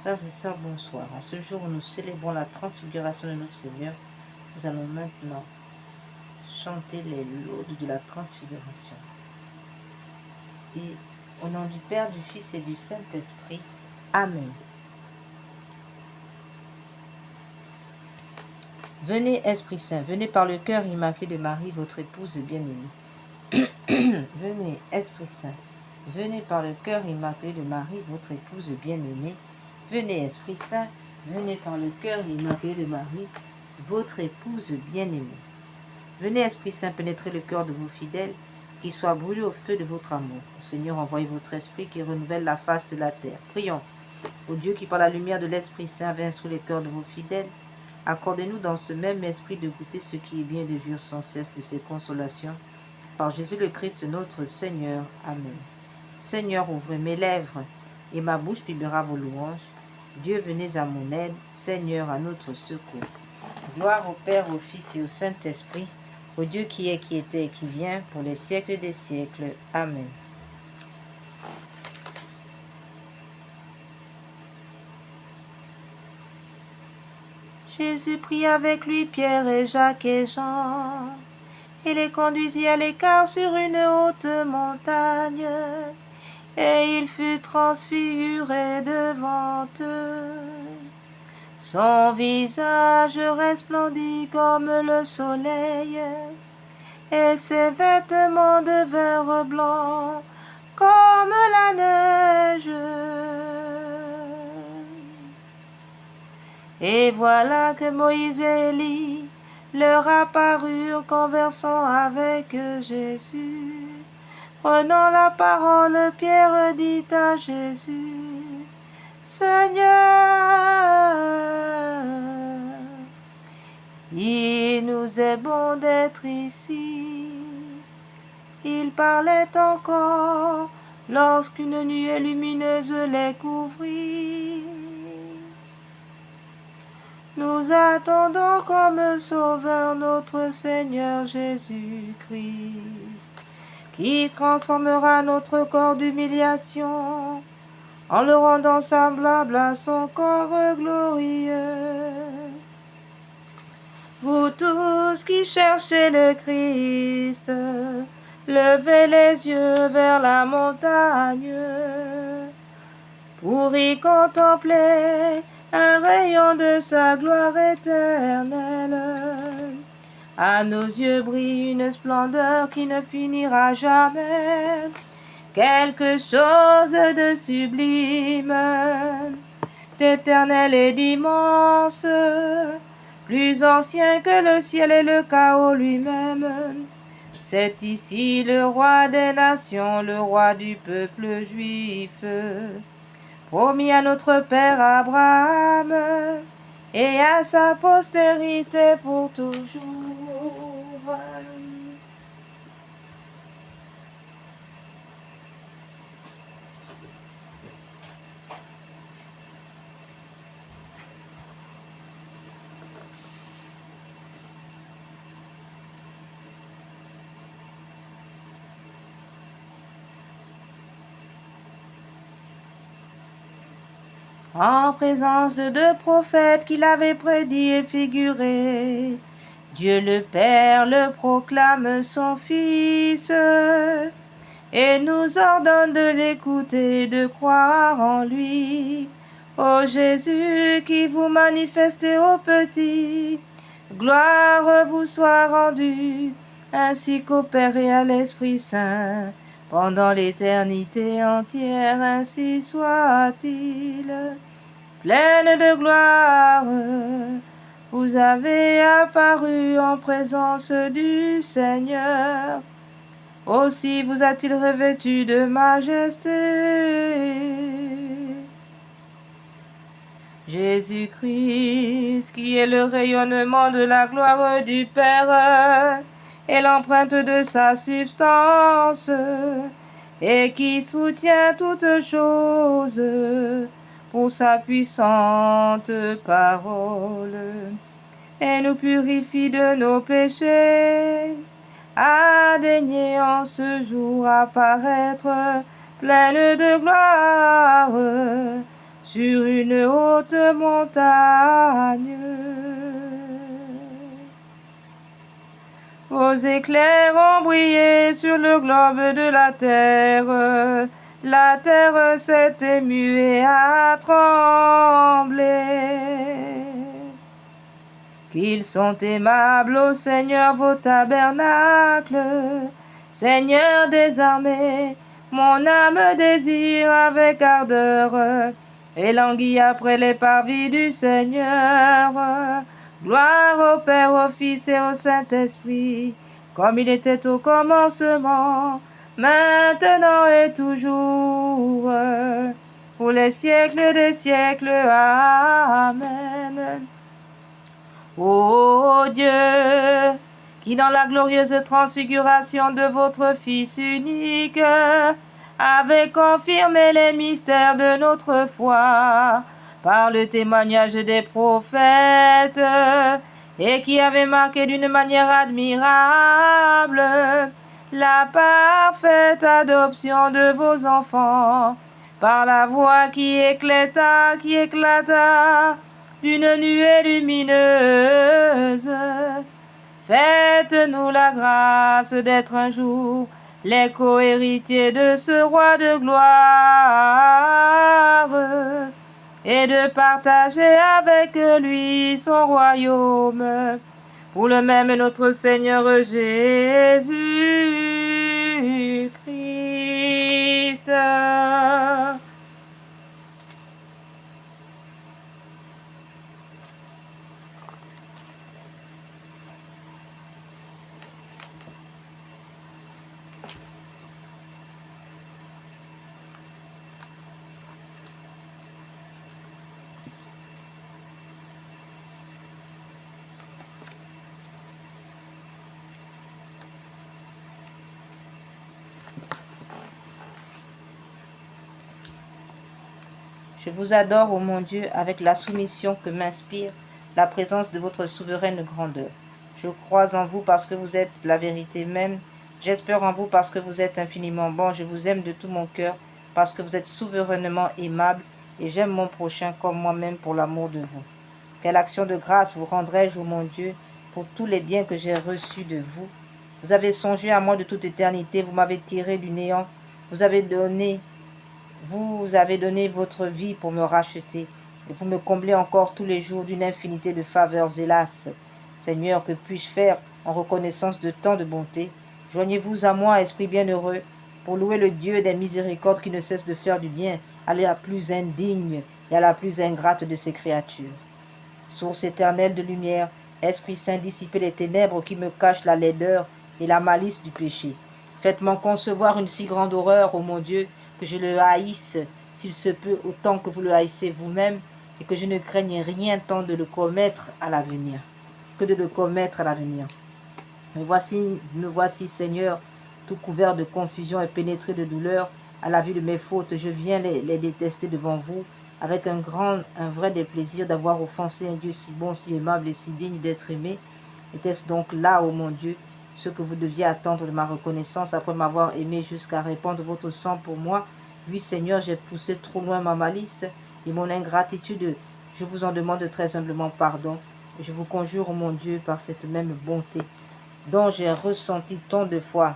Frères et sœurs, bonsoir. À ce jour où nous célébrons la transfiguration de notre Seigneur, nous allons maintenant chanter les laudes de la transfiguration. Et au nom du Père, du Fils et du Saint-Esprit, Amen. Venez, Esprit Saint, venez par le cœur immaculé de Marie, votre épouse bien-aimée. Venez, Esprit Saint, venez par le cœur immaculé de Marie, votre épouse bien-aimée. Venez, Esprit Saint, venez par le cœur immaculé de Marie, votre épouse bien-aimée. Venez, Esprit Saint, pénétrer le cœur de vos fidèles, qu'ils soient brûlés au feu de votre amour. Seigneur, envoyez votre Esprit qui renouvelle la face de la terre. Prions. Ô Dieu qui, par la lumière de l'Esprit Saint, vient sous les cœurs de vos fidèles, accordez-nous dans ce même esprit de goûter ce qui est bien et de jouir sans cesse de ses consolations. Par Jésus le Christ, notre Seigneur. Amen. Seigneur, ouvrez mes lèvres, et ma bouche publiera vos louanges. Dieu, venez à mon aide. Seigneur, à notre secours. Gloire au Père, au Fils et au Saint-Esprit, au Dieu qui est, qui était et qui vient, pour les siècles des siècles. Amen. Jésus prit avec lui Pierre et Jacques et Jean, et les conduisit à l'écart sur une haute montagne, et il fut transfiguré devant eux. Son visage resplendit comme le soleil, et ses vêtements devinrent blancs comme la neige. Et voilà que Moïse et Élie leur apparurent conversant avec Jésus. Prenant la parole, Pierre dit à Jésus, Seigneur, il nous est bon d'être ici. Il parlait encore lorsqu'une nuée lumineuse les couvrit. Nous attendons comme sauveur notre Seigneur Jésus-Christ, qui transformera notre corps d'humiliation en le rendant semblable à son corps glorieux. Vous tous qui cherchez le Christ, levez les yeux vers la montagne pour y contempler un rayon de sa gloire éternelle. À nos yeux brille une splendeur qui ne finira jamais, quelque chose de sublime, d'éternel et d'immense, plus ancien que le ciel et le chaos lui-même. C'est ici le roi des nations, le roi du peuple juif, promis à notre père Abraham et à sa postérité pour toujours. En présence de deux prophètes qu'il avait prédits et figurés, Dieu le Père le proclame son Fils et nous ordonne de l'écouter et de croire en lui. Ô Jésus, qui vous manifestez aux petits, gloire vous soit rendue, ainsi qu'au Père et à l'Esprit Saint, pendant l'éternité entière, ainsi soit-il. Pleine de gloire, vous avez apparu en présence du Seigneur. Aussi vous a-t-il revêtu de majesté. Jésus-Christ, qui est le rayonnement de la gloire du Père et l'empreinte de sa substance, et qui soutient toutes choses pour sa puissante parole, et nous purifie de nos péchés, a daigné en ce jour apparaître pleine de gloire sur une haute montagne. Vos éclairs ont brillé sur le globe de la terre s'est émue et a tremblé. Qu'ils sont aimables, ô Seigneur, vos tabernacles, Seigneur des armées, mon âme désire avec ardeur, et languit après les parvis du Seigneur. Gloire au Père, au Fils et au Saint-Esprit, comme il était au commencement, maintenant et toujours, pour les siècles des siècles. Amen. Ô Dieu, qui dans la glorieuse transfiguration de votre Fils unique, avait confirmé les mystères de notre foi par le témoignage des prophètes, et qui avait marqué d'une manière admirable la parfaite adoption de vos enfants, par la voix qui éclata, d'une nuée lumineuse. Faites-nous la grâce d'être un jour les co-héritiers de ce roi de gloire, et de partager avec lui son royaume, pour le même notre Seigneur Jésus-Christ. Je vous adore, ô mon Dieu, avec la soumission que m'inspire la présence de votre souveraine grandeur. Je crois en vous parce que vous êtes la vérité même. J'espère en vous parce que vous êtes infiniment bon. Je vous aime de tout mon cœur parce que vous êtes souverainement aimable, et j'aime mon prochain comme moi-même pour l'amour de vous. Quelle action de grâce vous rendrai-je, ô mon Dieu, pour tous les biens que j'ai reçus de vous. Vous avez songé à moi de toute éternité, vous m'avez tiré du néant, vous avez donné votre vie pour me racheter, et vous me comblez encore tous les jours d'une infinité de faveurs, hélas. Seigneur, que puis-je faire en reconnaissance de tant de bonté? Joignez-vous à moi, Esprit bienheureux, pour louer le Dieu des miséricordes qui ne cesse de faire du bien à la plus indigne et à la plus ingrate de ses créatures. Source éternelle de lumière, Esprit Saint, dissipez les ténèbres qui me cachent la laideur et la malice du péché. Faites-moi concevoir une si grande horreur, ô mon Dieu, que je le haïsse, s'il se peut, autant que vous le haïssez vous-même, et que je ne craigne rien tant de le commettre à l'avenir, Me voici, Seigneur, tout couvert de confusion et pénétré de douleur à la vue de mes fautes. Je viens les détester devant vous, avec un vrai déplaisir d'avoir offensé un Dieu si bon, si aimable et si digne d'être aimé. Était-ce donc là, ô mon Dieu, ce que vous deviez attendre de ma reconnaissance après m'avoir aimé jusqu'à répandre votre sang pour moi? Oui, Seigneur, j'ai poussé trop loin ma malice et mon ingratitude. Je vous en demande très humblement pardon. Je vous conjure, ô mon Dieu, par cette même bonté dont j'ai ressenti tant de fois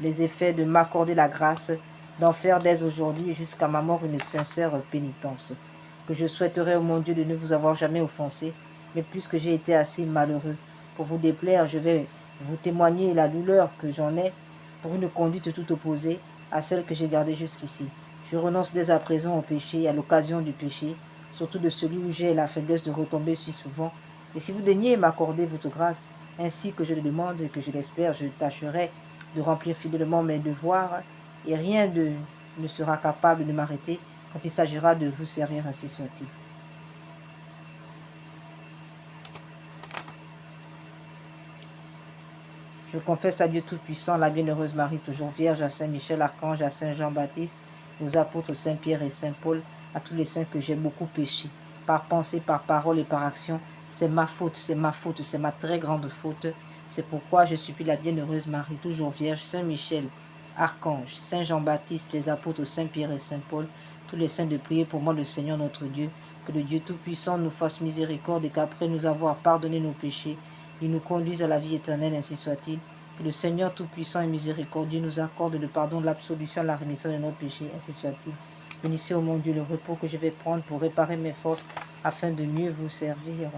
les effets, de m'accorder la grâce d'en faire dès aujourd'hui jusqu'à ma mort une sincère pénitence. Que je souhaiterais, ô mon Dieu, de ne vous avoir jamais offensé, mais puisque j'ai été assez malheureux pour vous déplaire, je vais vous témoigner la douleur que j'en ai pour une conduite tout opposée à celle que j'ai gardée jusqu'ici. Je renonce dès à présent au péché, à l'occasion du péché, surtout de celui où j'ai la faiblesse de retomber si souvent. Et si vous daignez m'accorder votre grâce, ainsi que je le demande et que je l'espère, je tâcherai de remplir fidèlement mes devoirs, et rien ne sera capable de m'arrêter quand il s'agira de vous servir, ainsi soit-il. Je confesse à Dieu Tout-Puissant, la bienheureuse Marie, toujours vierge, à Saint Michel, Archange, à Saint Jean-Baptiste, aux apôtres Saint Pierre et Saint Paul, à tous les saints que j'ai beaucoup péché, par pensée, par parole et par action. C'est ma faute, c'est ma très grande faute. C'est pourquoi je supplie la bienheureuse Marie, toujours vierge, Saint Michel, Archange, Saint Jean-Baptiste, les apôtres Saint Pierre et Saint Paul, tous les saints de prier pour moi, le Seigneur notre Dieu. Que le Dieu Tout-Puissant nous fasse miséricorde et qu'après nous avoir pardonné nos péchés, il nous conduise à la vie éternelle, ainsi soit-il. Que le Seigneur Tout-Puissant et miséricordieux nous accorde le pardon, l'absolution, la rémission de nos péchés, ainsi soit-il. Bénissez, ô mon Dieu, le repos que je vais prendre pour réparer mes forces afin de mieux vous servir.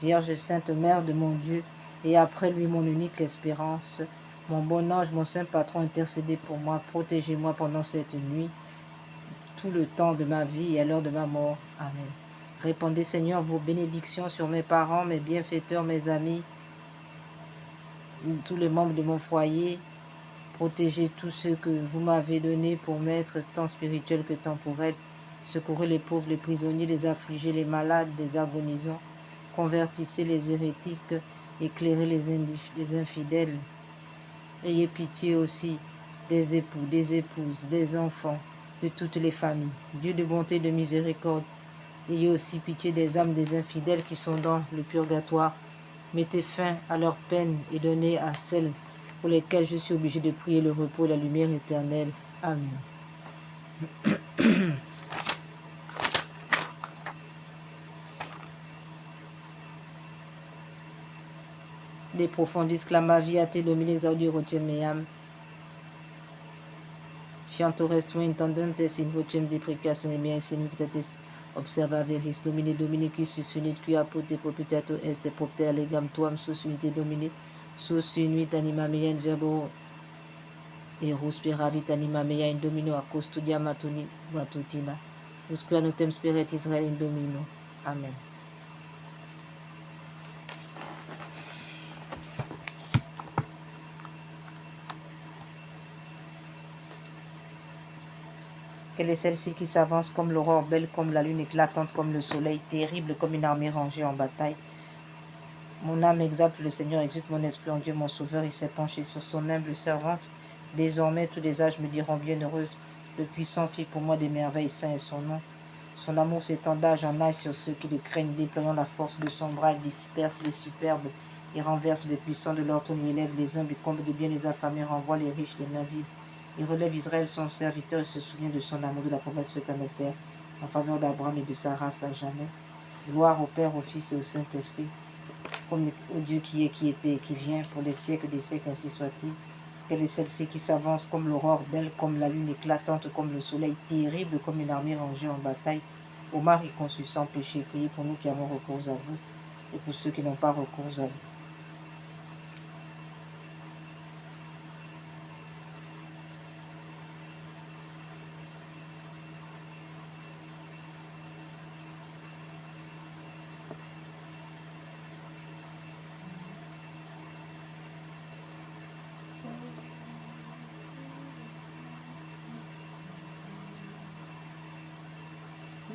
Vierge Sainte, Mère de mon Dieu, et après lui mon unique espérance, mon bon ange, mon saint patron, intercédez pour moi, protégez-moi pendant cette nuit, tout le temps de ma vie et à l'heure de ma mort. Amen. Répandez, Seigneur, vos bénédictions sur mes parents, mes bienfaiteurs, mes amis, tous les membres de mon foyer. Protégez tous ceux que vous m'avez donnés pour m'être tant spirituel que temporel. Secourez les pauvres, les prisonniers, les affligés, les malades, les agonisants. Convertissez les hérétiques, éclairez les infidèles. Ayez pitié aussi des époux, des épouses, des enfants, de toutes les familles. Dieu de bonté et de miséricorde, ayez aussi pitié des âmes des infidèles qui sont dans le purgatoire. Mettez fin à leur peine et donnez à celles pour lesquelles je suis obligé de prier le repos et la lumière éternelle. Amen. De profundis clama via te domine exaudio rotiem meam. Fianto restu intendantes in vocem deprecatione mea insinitatis observa veris domine domine qui susunit qui apote propitato esse propter legam tuam susunite domine susunuit anima mea in verbo Eros speravit anima mea in domino a custodia matutina. Usque notem spirit Israel in domino. Amen. Quelle est celle-ci qui s'avance comme l'aurore, belle comme la lune, éclatante comme le soleil, terrible comme une armée rangée en bataille? Mon âme exalte le Seigneur, exulte mon esprit en Dieu, mon Sauveur. Il s'est penché sur son humble servante. Désormais, tous les âges me diront bienheureuse. Le puissant fit pour moi des merveilles, saint est son nom. Son amour s'étend d'âge en âge sur ceux qui le craignent, déployant la force de son bras. Il disperse les superbes et renverse les puissants de leur trône. Il élève les humbles, comble de bien les affamés, renvoie les riches, les mains vides. Il relève Israël, son serviteur, et se souvient de son amour, de la promesse faite à nos pères, en faveur d'Abraham et de sa race à jamais. Gloire au Père, au Fils et au Saint-Esprit, comme au Dieu qui est, qui était et qui vient, pour les siècles des siècles, ainsi soit-il. Quelle est celle-ci qui s'avance comme l'aurore, belle comme la lune, éclatante comme le soleil, terrible comme une armée rangée en bataille? Ô Marie conçue sans péché, priez pour nous qui avons recours à vous, et pour ceux qui n'ont pas recours à vous.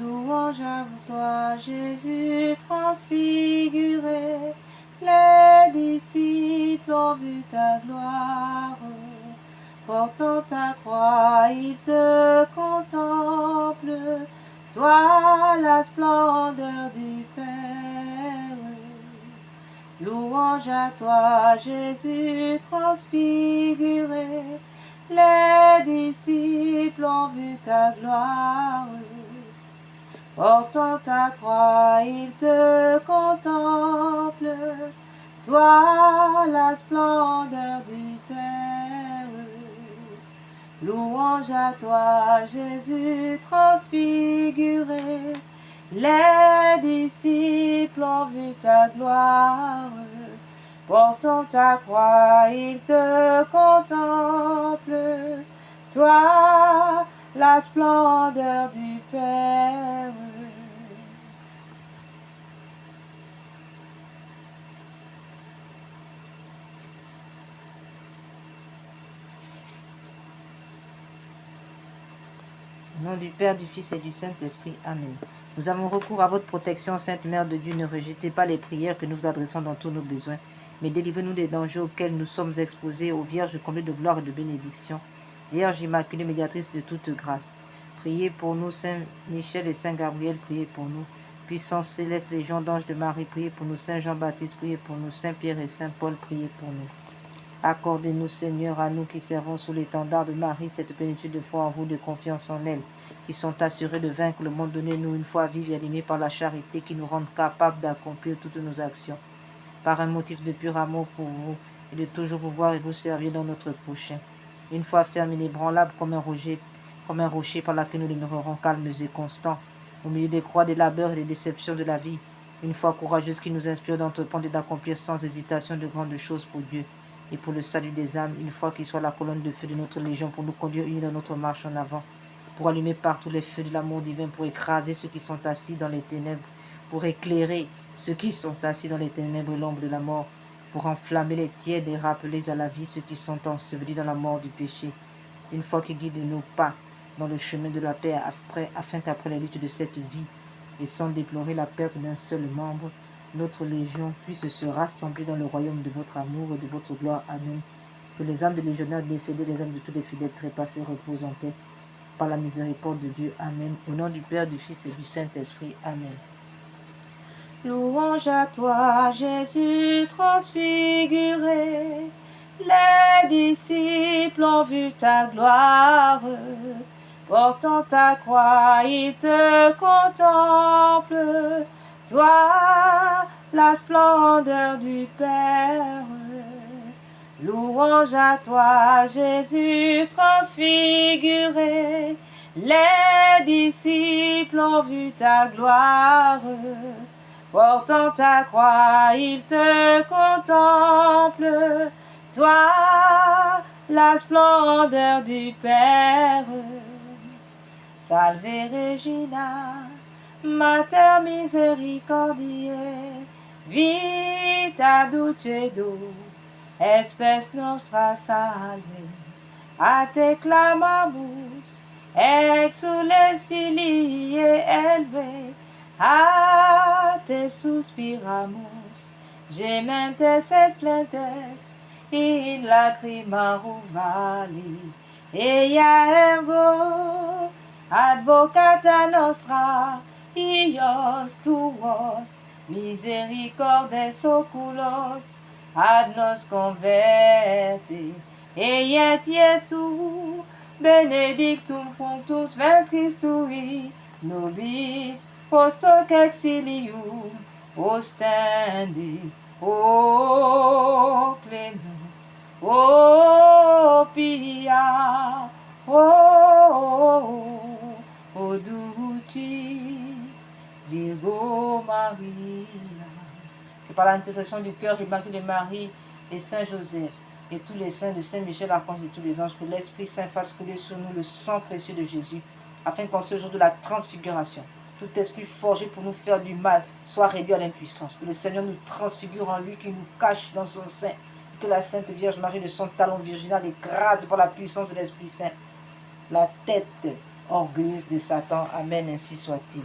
Louange à toi, Jésus transfiguré, les disciples ont vu ta gloire. Portant ta croix, ils te contemplent, toi la splendeur du Père. Louange à toi, Jésus transfiguré, les disciples ont vu ta gloire. Portant ta croix, ils te contemplent, toi la splendeur du Père. Louange à toi, Jésus transfiguré, les disciples ont vu ta gloire. Portant ta croix, ils te contemplent, toi la splendeur du Père. Au nom du Père, du Fils et du Saint-Esprit. Amen. Nous avons recours à votre protection, Sainte Mère de Dieu. Ne rejetez pas les prières que nous adressons dans tous nos besoins, mais délivrez-nous des dangers auxquels nous sommes exposés, ô Vierge comblée de gloire et de bénédiction. Vierge Immaculée, médiatrice de toute grâce. Priez pour nous, Saint Michel et Saint Gabriel, priez pour nous. Puissance céleste, légion d'anges de Marie, priez pour nous. Saint Jean-Baptiste, priez pour nous. Saint Pierre et Saint Paul, priez pour nous. Accordez-nous, Seigneur, à nous qui servons sous l'étendard de Marie, cette plénitude de foi en vous, de confiance en elle, qui sont assurés de vaincre le monde. Donnez-nous une foi vive et animée par la charité qui nous rende capables d'accomplir toutes nos actions, par un motif de pur amour pour vous, et de toujours vous voir et vous servir dans notre prochain. Une foi ferme et inébranlable comme un rocher par laquelle nous demeurerons calmes et constants, au milieu des croix, des labeurs et des déceptions de la vie. Une foi courageuse qui nous inspire d'entreprendre et d'accomplir sans hésitation de grandes choses pour Dieu et pour le salut des âmes. Une foi qui soit la colonne de feu de notre légion pour nous conduire unis dans notre marche en avant, pour allumer partout les feux de l'amour divin, pour écraser ceux qui sont assis dans les ténèbres, pour éclairer ceux qui sont assis dans les ténèbres et l'ombre de la mort, pour enflammer les tièdes et rappeler à la vie ceux qui sont ensevelis dans la mort du péché. Une foi qui guide nos pas dans le chemin de la paix, afin qu'après les luttes de cette vie, et sans déplorer la perte d'un seul membre, notre légion puisse se rassembler dans le royaume de votre amour et de votre gloire. Amen. Que les âmes des légionnaires décédés, les âmes de tous les fidèles trépassés reposent en paix par la miséricorde de Dieu. Amen. Au nom du Père, du Fils et du Saint-Esprit. Amen. Louange à toi, Jésus transfiguré. Les disciples ont vu ta gloire. Portant ta croix, ils te contemplent. Toi, la splendeur du Père. Louange à toi, Jésus transfiguré. Les disciples ont vu ta gloire. Portant ta croix, ils te contemplent. Toi, la splendeur du Père. Salve Regina, Mater misericordiae, vita dulcedo, espes nostra salve. A te clamamus, exules filii elve, a te suspiramus, gementes et flentes, in lacrimarum vali, ea ergo, advocata nostra, ios tuos, misericordes oculos, ad nos converte, et Iesu, benedictum fructus ventris tui, nobis post hoc exilium ostendi, o clemens, o pia, o ducis Virgo Maria. Et par l'intercession du cœur immaculé de Marie et Saint Joseph et tous les saints de Saint Michel, l'archange et tous les anges, que l'Esprit Saint fasse couler sur nous le sang précieux de Jésus, afin qu'en ce jour de la transfiguration, tout esprit forgé pour nous faire du mal soit réduit à l'impuissance. Que le Seigneur nous transfigure en lui, qui nous cache dans son sein. Que la Sainte Vierge Marie de son talon virginal écrase par la puissance de l'Esprit Saint la tête orgueilleuse de Satan. Amen, ainsi soit-il.